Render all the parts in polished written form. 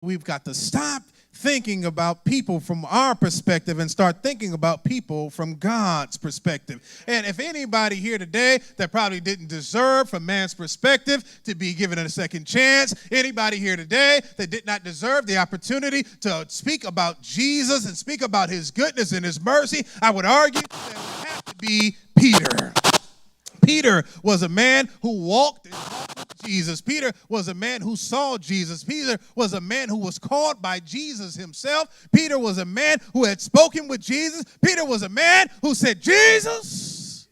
We've got to stop thinking about people from our perspective and start thinking about people from God's perspective. And if anybody here today that probably didn't deserve from man's perspective to be given a second chance, anybody here today that did not deserve the opportunity to speak about Jesus and speak about his goodness and his mercy, I would argue that it would have to be Peter. Peter was a man who walked and talked with Jesus. Peter was a man who saw Jesus. Peter was a man who was called by Jesus himself. Peter was a man who had spoken with Jesus. Peter was a man who said, Jesus,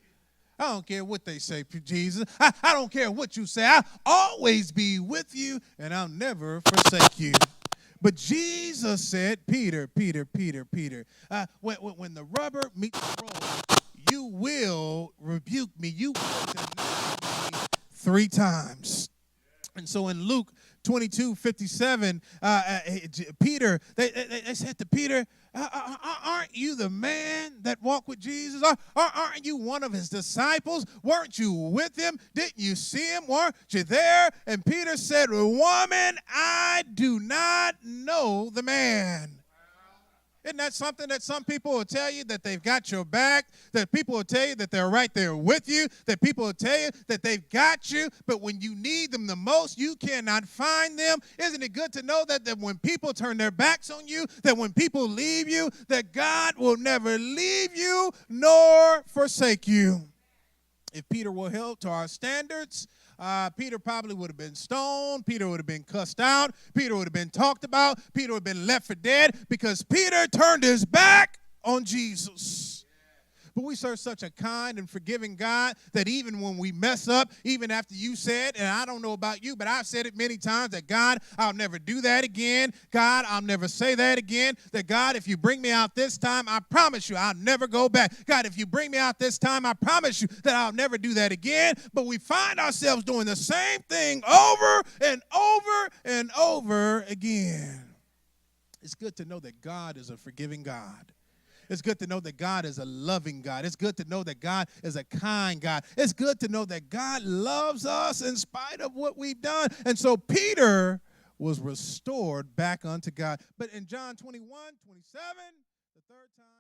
I don't care what they say, Jesus. I don't care what you say. I'll always be with you, and I'll never forsake you. But Jesus said, Peter, when the rubber meets the road, you will rebuke me. You will deny me 3 times. And so in Luke 22:57, Peter, they said to Peter, aren't you the man that walked with Jesus? Aren't you one of his disciples? Weren't you with him? Didn't you see him? Weren't you there? And Peter said, woman, I do not know the man. Isn't that something that some people will tell you that they've got your back, that people will tell you that they're right there with you, that people will tell you that they've got you, but when you need them the most, you cannot find them? Isn't it good to know that when people turn their backs on you, that when people leave you, that God will never leave you nor forsake you? If Peter were held to our standards, Peter probably would have been stoned. Peter would have been cussed out. Peter would have been talked about. Peter would have been left for dead because Peter turned his back on Jesus. But we serve such a kind and forgiving God that even when we mess up, even after you said, and I don't know about you, but I've said it many times, that God, I'll never do that again. God, I'll never say that again. That God, if you bring me out this time, I promise you I'll never go back. God, if you bring me out this time, I promise you that I'll never do that again. But we find ourselves doing the same thing over and over and over again. It's good to know that God is a forgiving God. It's good to know that God is a loving God. It's good to know that God is a kind God. It's good to know that God loves us in spite of what we've done. And so Peter was restored back unto God. But in John 21:27, the third time,